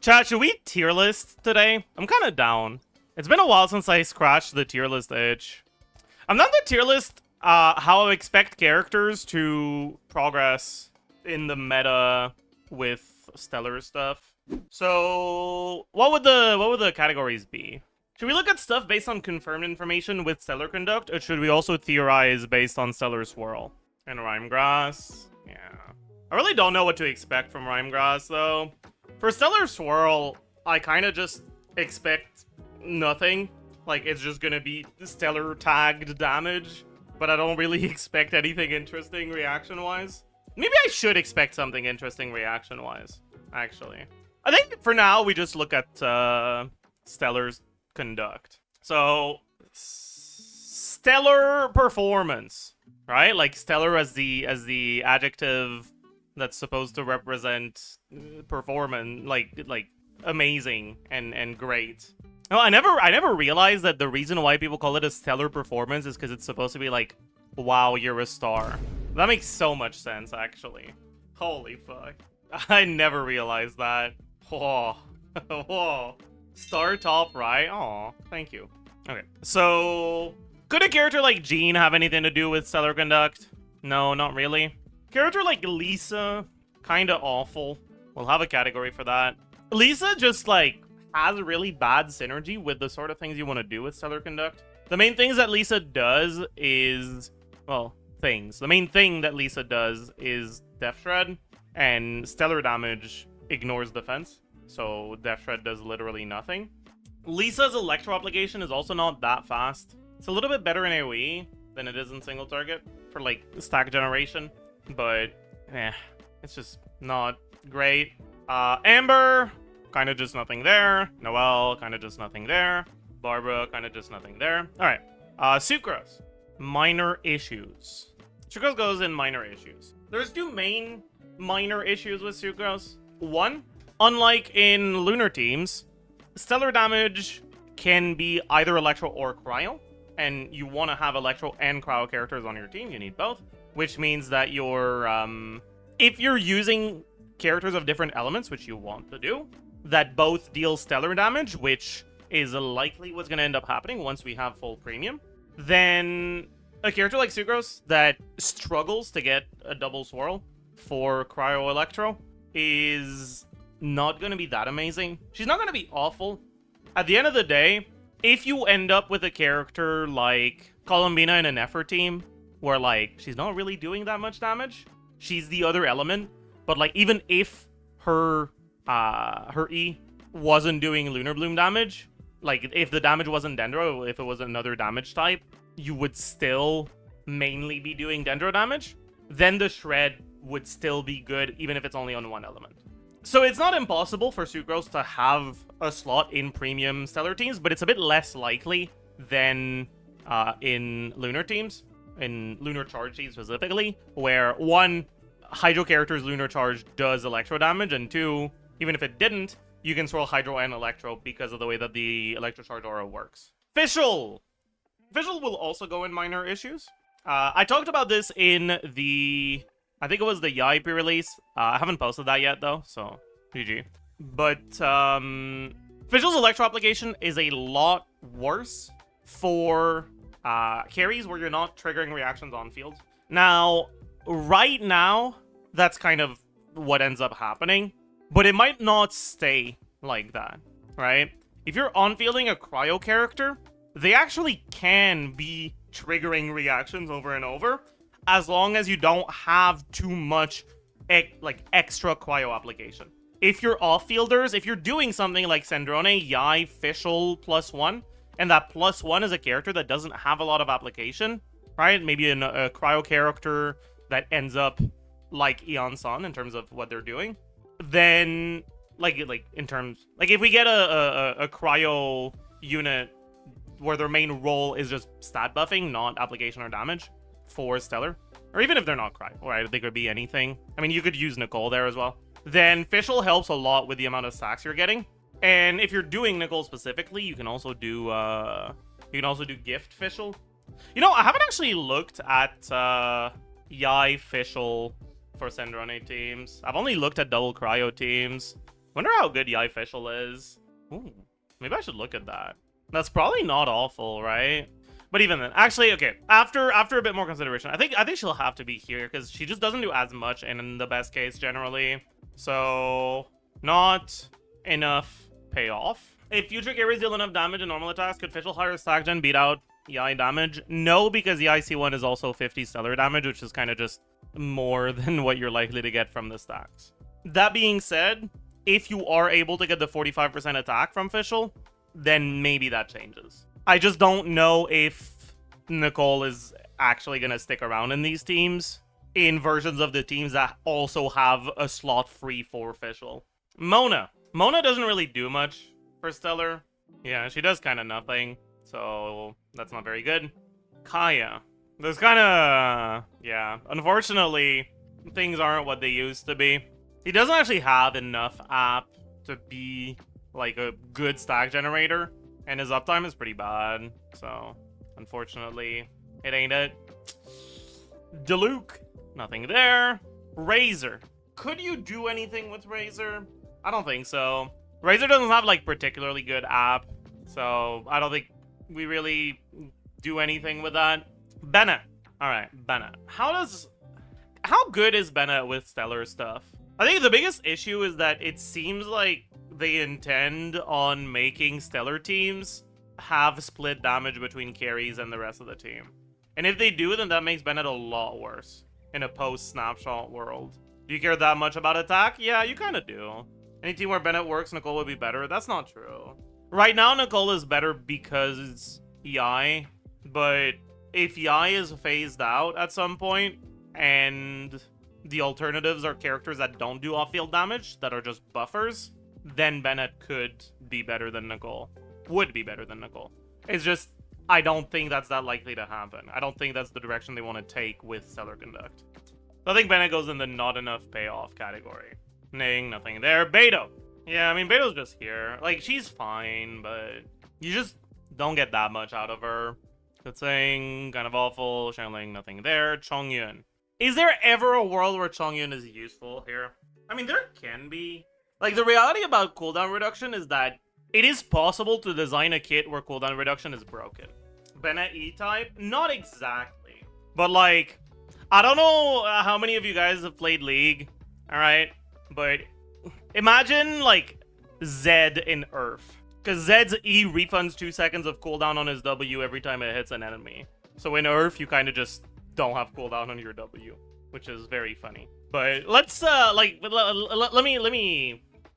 Chat, should we tier list today? I'm kind of down. It's been a while since I scratched the tier list itch. I'm not the tier list how I expect characters to progress in the meta with stellar stuff. So what would the categories be? Should we look at stuff based on confirmed information with stellar conduct, or should we also theorize based on stellar swirl? And Rhymegrass? Yeah. I really don't know what to expect from Rhymegrass though. For stellar swirl, I kind of just expect nothing. Like, it's just gonna be stellar tagged damage, but I don't really expect anything interesting reaction-wise. Maybe I should expect something interesting reaction-wise, actually. I think for now, we just look at Stellar's conduct. So, stellar performance, right? Like, stellar as the adjective that's supposed to represent performance, like amazing and great. No, I never realized that the reason why people call it a stellar performance is because it's supposed to be like, wow, you're a star. That makes so much sense, actually. Holy fuck. I never realized that. Whoa. Whoa. Star top right? Aw, thank you. Okay, so could a character like Jean have anything to do with stellar conduct? No, not really. Character like Lisa, kinda awful. We'll have a category for that. Lisa just like has really bad synergy with the sort of things you want to do with stellar conduct. The main things that Lisa does is, well, things. The main thing that Lisa does is Death Shred, and stellar damage ignores defense, so Death Shred does literally nothing. Lisa's Electro application is also not that fast. It's a little bit better in AoE than it is in single target for like stack generation, but it's just not great. Amber, kind of just nothing there. Noelle, kind of just nothing there. Barbara, kind of just nothing there. All right. Sucrose, minor issues. Sucrose goes in minor issues. There's two main minor issues with Sucrose. One, unlike in lunar teams, stellar damage can be either electro or cryo, and you want to have electro and cryo characters on your team. You need both, which means that you're if you're using characters of different elements, which you want to do, that both deal stellar damage, which is likely what's going to end up happening once we have full premium, then a character like Sucrose that struggles to get a double swirl for cryo electro is not going to be that amazing. She's not going to be awful. At the end of the day, if you end up with a character like Columbina in an effort team, where like she's not really doing that much damage, she's the other element, but like even if her E wasn't doing Lunar Bloom damage, like if the damage wasn't Dendro, if it was another damage type, you would still mainly be doing Dendro damage, then the Shred would still be good even if it's only on one element. So it's not impossible for Sucrose to have a slot in premium stellar teams, but it's a bit less likely than in lunar teams, in lunar charge teams specifically, where one, Hydro character's lunar charge does electro damage, and two, even if it didn't, you can swirl Hydro and Electro because of the way that the Electro Charge aura works. Fischl! Fischl will also go in minor issues. I talked about this in the, I think it was the Yai pre-release. I haven't posted that yet though, so GG. But Fischl's Electro application is a lot worse for carries where you're not triggering reactions on field. Now, right now, that's kind of what ends up happening, but it might not stay like that, right? If you're on-fielding a cryo character, they actually can be triggering reactions over and over, as long as you don't have too much extra cryo application. If you're off-fielders, if you're doing something like Sandrone, Yai, Fischl +1, and that +1 is a character that doesn't have a lot of application, right? Maybe a cryo character that ends up like Eon Sun in terms of what they're doing, then if we get a cryo unit where their main role is just stat buffing, not application or damage for stellar, or even if they're not cryo, right? They could be anything. I mean, you could use Nicole there as well. Then Fischl helps a lot with the amount of stacks you're getting. And if you're doing Nicole specifically, you can also do gift Fischl. You know, I haven't actually looked at Yai Fischl for Sandrone teams. I've only looked at double cryo teams. Wonder how good Yai Fischl is. Ooh, maybe I should look at that. That's probably not awful, right? But even then, actually, okay. After a bit more consideration, I think she'll have to be here because she just doesn't do as much in the best case generally. So not enough payoff. If future carries deal enough damage in normal attacks, could Fischl higher stack gen beat out Yai damage? No, because Yai C1 is also 50 stellar damage, which is kind of just more than what you're likely to get from the stacks. That being said, if you are able to get the 45% attack from Fischl, then maybe that changes. I just don't know if Nicole is actually going to stick around in these teams, in versions of the teams that also have a slot free for Fischl. Mona doesn't really do much for Stellar. Yeah, she does kind of nothing, so that's not very good. Kaeya. There's kind of... yeah, unfortunately, things aren't what they used to be. He doesn't actually have enough app to be like a good stack generator, and his uptime is pretty bad, so unfortunately it ain't it. Diluc, nothing there. Razor, could you do anything with Razor? I don't think so. Razor doesn't have like particularly good app, so I don't think we really do anything with that. Bennett, all right, Bennett. How good is Bennett with stellar stuff? I think the biggest issue is that it seems like they intend on making stellar teams have split damage between carries and the rest of the team. And if they do, then that makes Bennett a lot worse in a post-snapshot world. Do you care that much about attack? Yeah, you kind of do. Any team where Bennett works, Nicole would be better. That's not true. Right now, Nicole is better because Yai, but if Yai is phased out at some point, and the alternatives are characters that don't do off-field damage, that are just buffers, then Bennett could be better than Nicole. Would be better than Nicole. It's just, I don't think that's that likely to happen. I don't think that's the direction they want to take with Stellar Conduct. So I think Bennett goes in the not enough payoff category. Ning, nothing there. Beidou. Yeah, I mean, Beidou's just here. Like, she's fine, but you just don't get that much out of her. Keqing, kind of awful. Xiangling, nothing there. Chongyun. Is there ever a world where Chongyun is useful here? I mean, there can be. Like, the reality about cooldown reduction is that it is possible to design a kit where cooldown reduction is broken. Bennett E-type? Not exactly. But, like, I don't know how many of you guys have played League, alright? But imagine, like, Zed in Earth. Because Zed's E refunds 2 seconds of cooldown on his W every time it hits an enemy. So in Earth, you kind of just don't have cooldown on your W, which is very funny. But let's,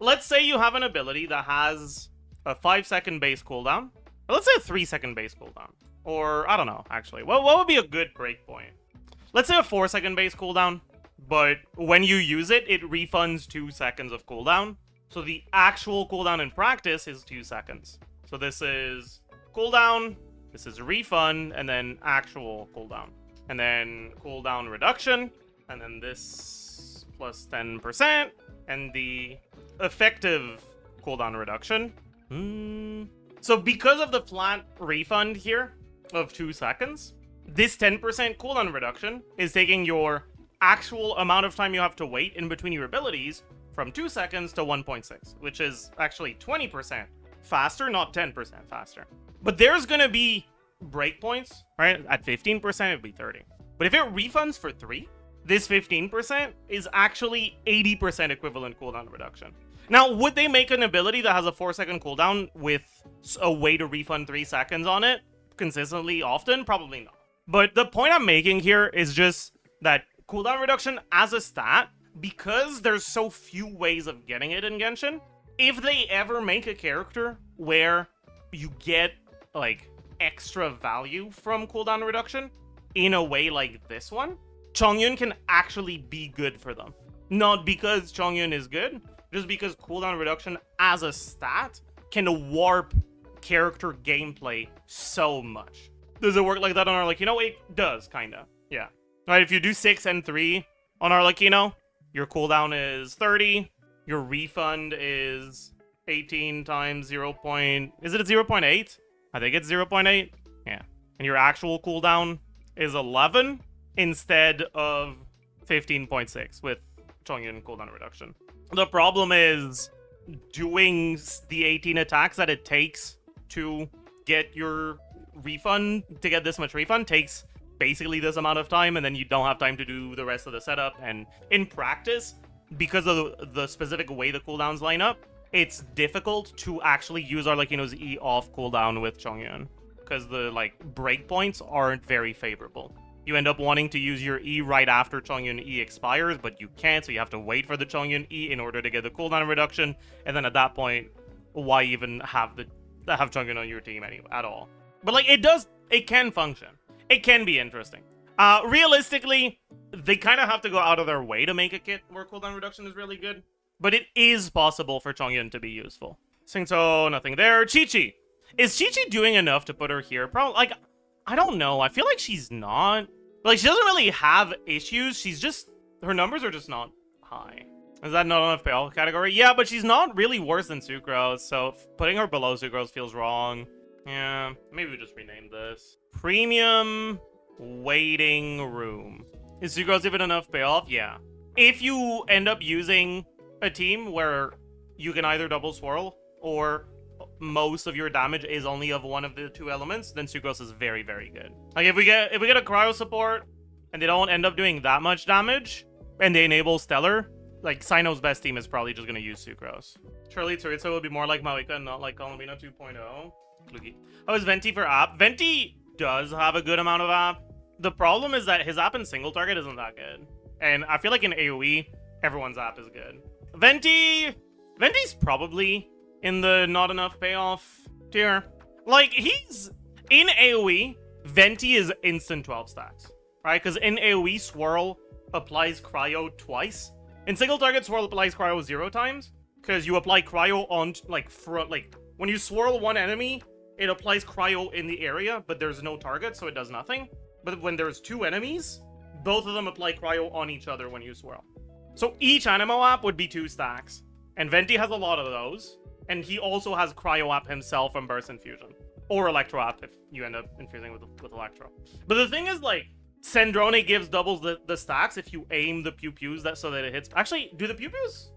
let's say you have an ability that has a 5-second base cooldown. Or let's say a 3-second base cooldown. Or, I don't know, actually. What would be a good breakpoint? Let's say a 4-second base cooldown. But when you use it, it refunds 2 seconds of cooldown. So the actual cooldown in practice is 2 seconds. So this is cooldown, this is refund, and then actual cooldown. And then cooldown reduction, and then this plus 10%, and the effective cooldown reduction. So because of the flat refund here of 2 seconds, this 10% cooldown reduction is taking your actual amount of time you have to wait in between your abilities from 2 seconds to 1.6, which is actually 20% faster, not 10% faster. But there's gonna be breakpoints, right? At 15%, it'd be 30. But if it refunds for 3, this 15% is actually 80% equivalent cooldown reduction. Now, would they make an ability that has a 4-second cooldown with a way to refund 3 seconds on it consistently often? Probably not. But the point I'm making here is just that cooldown reduction as a stat, because there's so few ways of getting it in Genshin, if they ever make a character where you get, like, extra value from cooldown reduction in a way like this one, Chongyun can actually be good for them. Not because Chongyun is good, just because cooldown reduction as a stat can warp character gameplay so much. Does it work like that on Arlecchino? It does, kinda. Yeah. Right, if you do 6 and 3 on Arlecchino, your cooldown is 30, your refund is 18 times 0. Is it a 0.8? I think it's 0.8. Yeah. And your actual cooldown is 11 instead of 15.6 with Chongyun cooldown reduction. The problem is doing the 18 attacks that it takes to get your refund, to get this much refund, takes basically this amount of time, and then you don't have time to do the rest of the setup. And in practice, because of the specific way the cooldowns line up, it's difficult to actually use Arlecchino's E off cooldown with Chongyun, because the like breakpoints aren't very favorable. You end up wanting to use your E right after Chongyun E expires, but you can't, so you have to wait for the Chongyun E in order to get the cooldown reduction, and then at that point, why even have Chongyun on your team anyway, at all? But like, it can function. It can be interesting. Realistically, they kind of have to go out of their way to make a kit where cooldown reduction is really good, but it is possible for Chongyun to be useful. Xingqiu, nothing there. Qiqi. Is Qiqi doing enough to put her here? Probably, like, I don't know. I feel like she's not. Like, she doesn't really have issues. She's just, her numbers are just not high. Is that not enough fail category? Yeah, but she's not really worse than Sucrose, so putting her below Sucrose feels wrong. Yeah, maybe we just rename this. Premium waiting room. Is Sucrose even enough payoff? Yeah. If you end up using a team where you can either double swirl or most of your damage is only of one of the two elements, then Sucrose is very, very good. Like if we get a cryo support and they don't end up doing that much damage and they enable Stellar, like Sino's best team is probably just gonna use Sucrose. Surely Tsuritsu will be more like Maoika and not like Colombina 2.0. Oh, is Venti for app? Venti does have a good amount of app. The problem is that his app in single target isn't that good. And I feel like in AoE, everyone's app is good. Venti's probably in the not enough payoff tier. Like, he's in AoE, Venti is instant 12 stacks, right? Because in AoE, Swirl applies Cryo twice. In single target, Swirl applies Cryo 0 times, because you apply Cryo on, like, front, like, when you swirl one enemy, it applies Cryo in the area, but there's no target, so it does nothing. But when there's two enemies, both of them apply Cryo on each other when you swirl. So each Animo app would be 2 stacks, and Venti has a lot of those. And he also has Cryo app himself from Burst Infusion. Or Electro app if you end up infusing with Electro. But the thing is, like, Sandrone doubles the stacks if you aim the pew-pews so that it hits. Actually, do the pew-pews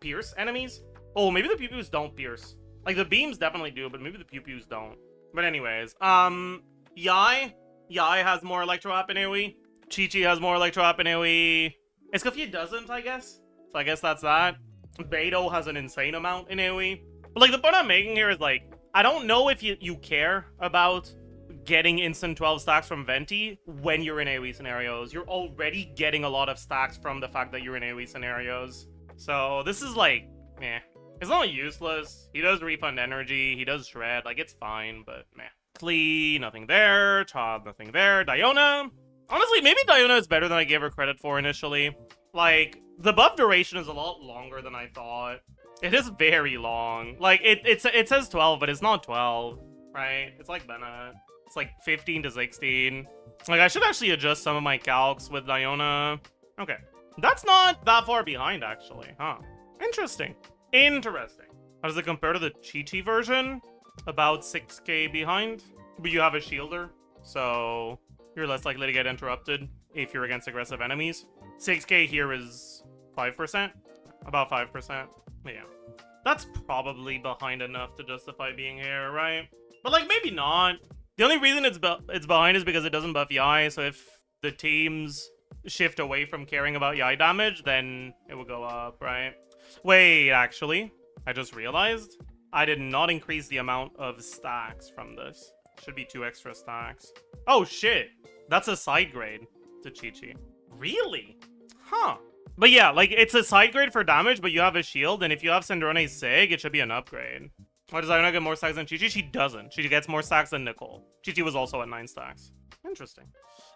pierce enemies? Oh, maybe the pew-pews don't pierce. Like, the beams definitely do, but maybe the pew-pews don't. But anyways, Yai has more Electro app in AoE. Qiqi has more Electro app in AoE. Escoffier doesn't, I guess. So I guess that's that. Beidou has an insane amount in AoE. But, like, the point I'm making here is, like, I don't know if you care about getting instant 12 stacks from Venti when you're in AoE scenarios. You're already getting a lot of stacks from the fact that you're in AoE scenarios. So this is, like, meh. It's not useless. He does refund energy. He does shred. Like, it's fine, but meh. Klee, nothing there. Chad, nothing there. Diona. Honestly, maybe Diona is better than I gave her credit for initially. Like, the buff duration is a lot longer than I thought. It is very long. Like, it says 12, but it's not 12, right? It's like Bennett. It's like 15 to 16. Like, I should actually adjust some of my calcs with Diona. Okay. That's not that far behind, actually, huh? Interesting. Interesting. How does it compare to the Qiqi version? About 6k behind. But you have a shielder, so you're less likely to get interrupted if you're against aggressive enemies. 6k here is 5%. About 5%. But yeah. That's probably behind enough to justify being here, right? But, like, maybe not. The only reason it's behind is because it doesn't buff Yai, so if the teams shift away from caring about Yai damage, then it will go up, right? Wait, actually, I just realized I did not increase the amount of stacks from this. Should be 2 extra stacks. Oh, shit. That's a side grade to Qiqi. Really? Huh. But yeah, like, it's a side grade for damage, but you have a shield, and if you have Sandrone's Sig, it should be an upgrade. Why does Diona get more stacks than Qiqi? She doesn't. She gets more stacks than Nicole. Qiqi was also at 9 stacks. Interesting.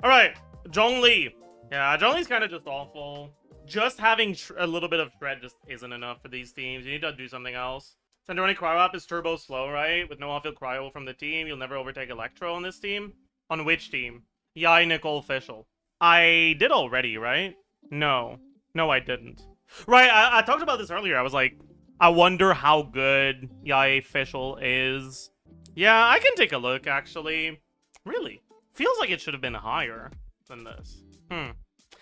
Alright, Zhongli. Yeah, Zhongli's kind of just awful. Just having a little bit of shred just isn't enough for these teams. You need to do something else. Sandrone cryo up is turbo slow, right? With no off-field cryo from the team, you'll never overtake Electro on this team. On which team? Yai, Nicole, Fischl. I did already, right? No. No, I didn't. Right, I talked about this earlier. I was like, I wonder how good Yai Fischl is. Yeah, I can take a look, actually. Really? Feels like it should have been higher than this.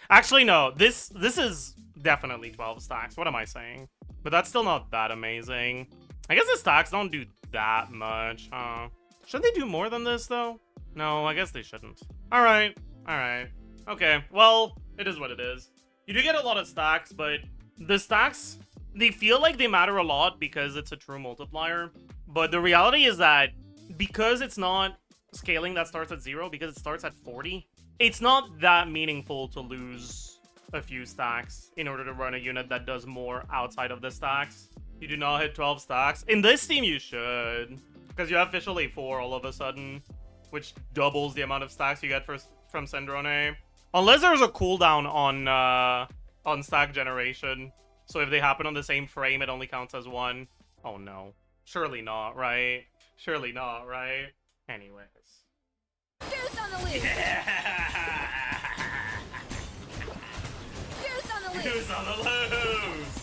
Actually, no. This is definitely 12 stacks. What am I saying? But that's still not that amazing. I guess the stacks don't do that much, huh? Should they do more than this, though? No, I guess they shouldn't. Alright, alright. Okay, well, it is what it is. You do get a lot of stacks, but the stacks, they feel like they matter a lot because it's a true multiplier. But the reality is that because it's not scaling that starts at 0, because it starts at 40, it's not that meaningful to lose a few stacks in order to run a unit that does more outside of the stacks. You do not hit 12 stacks. In this team, you should. Because you have Fischl A4 all of a sudden, which doubles the amount of stacks you get from Sandrone. Unless there's a cooldown on stack generation. So if they happen on the same frame, it only counts as 1. Oh no. Surely not, right? Surely not, right? Anyways. Goose on the loose! Yeah! Goose on the loose! Who's on the loose?